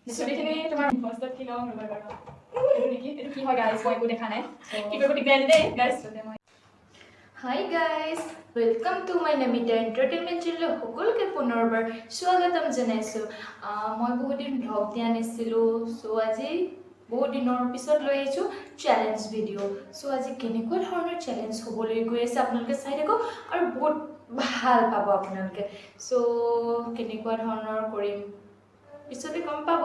ছবিখিনি তোমাৰ ফাৰ্ষ্টত কি লওঁ ৰ'বা বাৰু এইটো নেকি এইটো কি হয় গাইজ মই একো দেখা নাই কি কৰিব দিগদাৰ দেই guys Hi guys, welcome to my Namita Entertainment channel. সকলোকে পুনৰবাৰ স্বাগতম জনাইছো। মই বহুত দিন ভ্লগ দিয়া নাছিলো, সো আজি বহুত দিনৰ পিছত লৈ আহিছো চ্যালেঞ্জ ভিডিও। সো আজি কেনেকুৱা ধৰণৰ চ্যালেঞ্জ হ'বলৈ গৈ আছে আপোনালোকে চাই থাকক আৰু বহুত ভাল পাব আপোনালোকে। সো কেনেকুৱা ধৰণৰ কৰিম পিছতে গম পাব।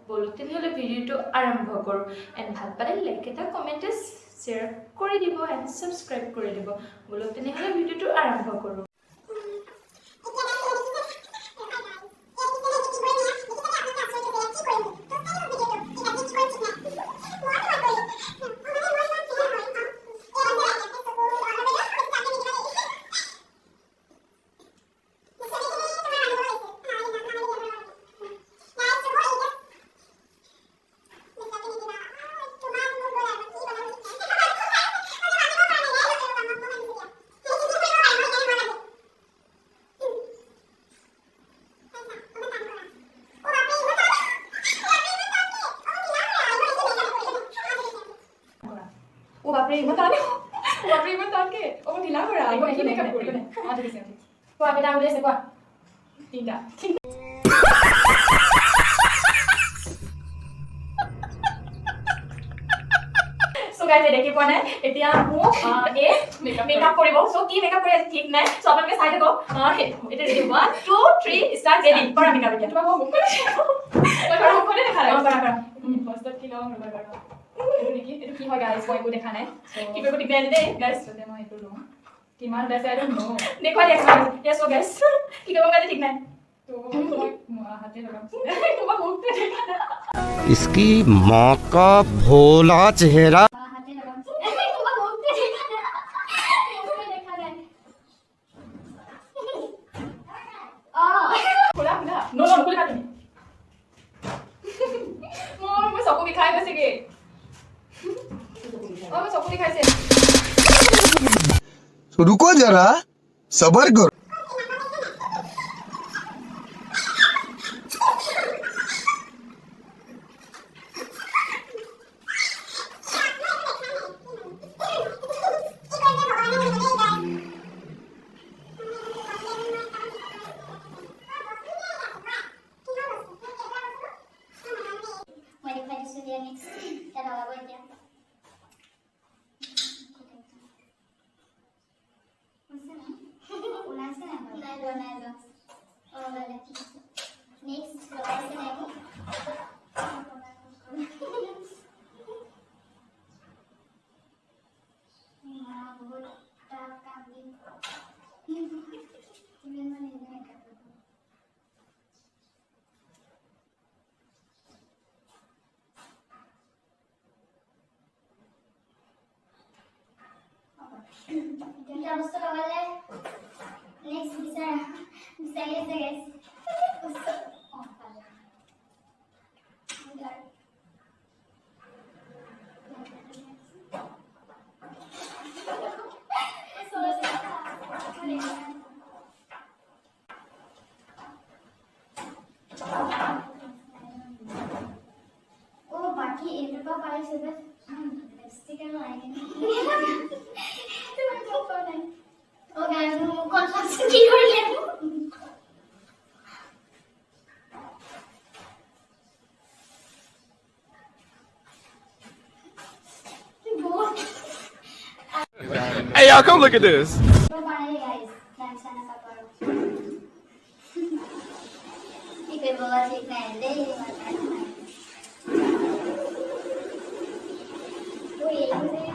বলো তেনেহ'লে ভিডিওটো আৰম্ভ কৰোঁ এণ্ড ভাল পালে লাইক এটা কমেণ্ট শ্বেয়াৰ কৰি দিব এণ্ড ছাবস্ক্ৰাইব কৰি দিব। বলো তেনেহ'লে ভিডিওটো আৰম্ভ কৰোঁ। ও বাপৰে ইমান টান ও বাপৰে ইমান টানকে ও ঢিলা কৰা আইব কি মেকআপ কৰি ঠিক আছে কোৱা কেইটা আঙুলি আছে কোৱা তিনটা সো গাইজ দেখি পোৱা নাই এতিয়া মোক এই মেকআপ কৰিব সো কি মেকআপ কৰি আছে ঠিক নাই সো আপোনালোকে চাই থাকক এটা ৰেডি 1 2 3 ষ্টাৰ্ট ৰেডি কৰা মেকআপ এতিয়া তোমাক মোক মুখখনে দেখা নাই কৰা ফাৰ্ষ্টত কি লওঁ ৰ'বা বাৰু এইটো নেকি এইটো কি হয় গাইজ মই একো দেখা নাই কি কৰিব দিগদাৰ দেই গাইজ মই এইটো লওঁ কিমান বেছে আই ডোন্ট নো দেখুৱাই দিয়া ইয়েছ সো গাইজ কি কৰিব গাইজ ঠিক নাই তো মই হাতে লগাম তোমাক মুখতে দেখা নাই इसकी माँ का भोला चेहरा হাতে লগাম তোমাক মুখতে দেখা নাই দেখা নাই খোলা খোলা নো নো খোলা তুমি মই চকু বিষাই গৈছেগে मैं चक्कू दिखाई से तो रुको जरा सबर करो Kita harus terlalu next bisa guys. Oh, udah. Oh, baki itu apa paling sudah? Stiker lain. Oh guys, mau kontraksi tidur ya. Hey y'all, come look at this. Finally guys, dan sana kapal. Ikai bawa sih nende makan. Wih, ini.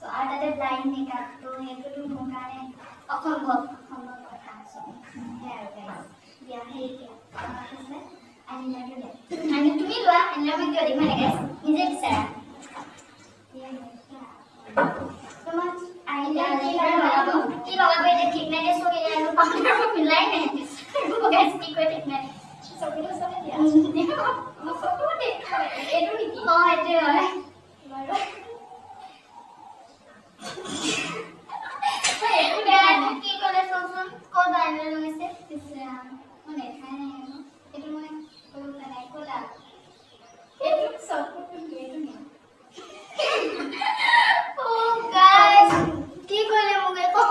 So ada blind makeup tuh itu tuh mukanya অসম্ভব কথা আছে। Yeah guys, yeah hey, আইলাইনাৰটো দে মানে তুমি লোৱা eyeliner মই কিয় দিম মানে গাইছ নিজে বিচাৰা তোমাক আইলাইনাৰ কি লগাব এতিয়া ঠিক নাই দে চবে আৰু পাউডাৰ মিলাই নাই গাইছ কি কৈ ঠিক নাই চবেটো চবে দিয়া মোক চবে দে এইটো নেকি এইটো হয় বাৰু কি ক'লে চোন ক'ত আইলাইনাৰ লৈছে পিছে মই দেখাই নাই আৰু এইটো মই ক'লো নাই ক'লা এইটো চকু এইটো নি ও গাইস কি ক'লে মোক একো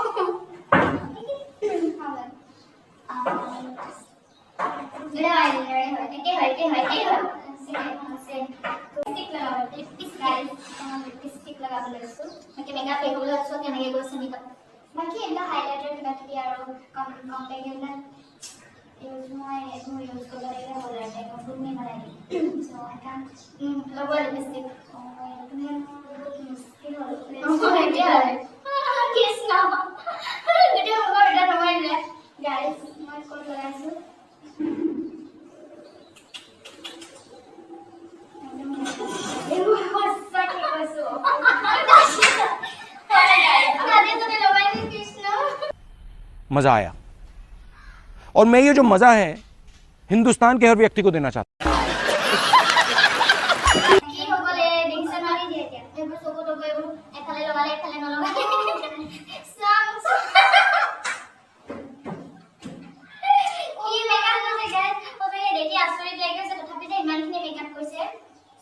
এটা আইলাইনাৰ হয় একে হয় লিপস্টিক লগাব লিপস্টিক গাইস লিপস্টিক লগাব লৈছো মই মেকআপ কৰিবলৈ আছো কেনেকৈ গৈছে মেকআপ বাকি এটা হাইলাইটাৰ কিবা কিবি আৰু কম্পেক্ট এইবিলাক ইউজ মই ইউজ কৰিব লাগিব হলাৰ টাইপ অফ গুড নেম লাগে সো আই কান লব লিপস্টিক তুমি মুস্কিল হ'ল এতিয়া কিছ না ভিডিও মোৰ এটা নমাই দিলে গাইস মই ক'ত লগাইছো এইবোৰ সঁচাকে কৈছো मजा आया और मैं ये जो मजा है हिंदुस्तान के हर व्यक्ति को देना चाहता हूं কি হবলে ডিকশন মাৰি দিয়ে এতিয়া এইবোৰ চকু টকু এইবোৰ এফালে লগালে এফালে নলগালে সাং কি মেকআপ কৰিছে গাইস ওপৰে দেখি আচৰিত লাগিছে তথাপি যে ইমানখিনি মেকআপ কৰিছে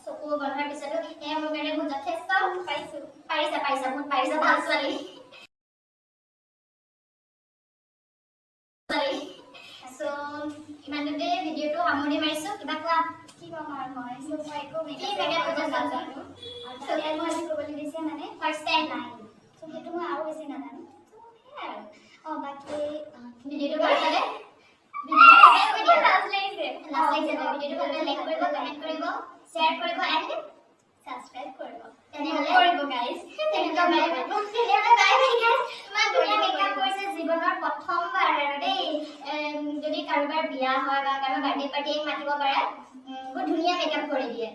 চকু বন্ধাৰ পিছতো এয়া মোৰ কাৰণে বহুত যথেষ্ট পাৰিছা বহুত পাৰিছা ভাল ছোৱালী সো ইমানতে ভিডিওটো সামৰি মাৰিছো কিবা কোৱা কি কম আৰু মই সো মই একো মেকআপ কৰিব নাজানো সো ইয়াত মই আজি ক'বলৈ দিছে মানে ফাৰ্ষ্ট টাইম নাই সো সেইটো মই আৰু বেছি নাজানো সো সেয়াই আৰু বাকি ভিডিওটো ভাল লাগে ভিডিওটো লাজ লাগিছে ভিডিওটো ভাল লাগে লাইক কৰিব কমেন্ট কৰিব শ্বেয়াৰ কৰিব এণ্ড সাবস্ক্ৰাইব কৰিব তেনেহলে কৰিব গাইস তেনেহলে বাই বাই গাইস ইমান ধুনীয়া মেকআপ কৰিছে জীৱনৰ প্ৰথমবাৰ আৰু দেই যদি কাৰোবাৰ বিয়া হয় বা কাৰোবাৰ বাৰ্থডে পাৰ্টি মাতিব পাৰে বহুত ধুনীয়া মেকআপ কৰি দিয়ে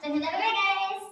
তেনেহলে বাই গাইস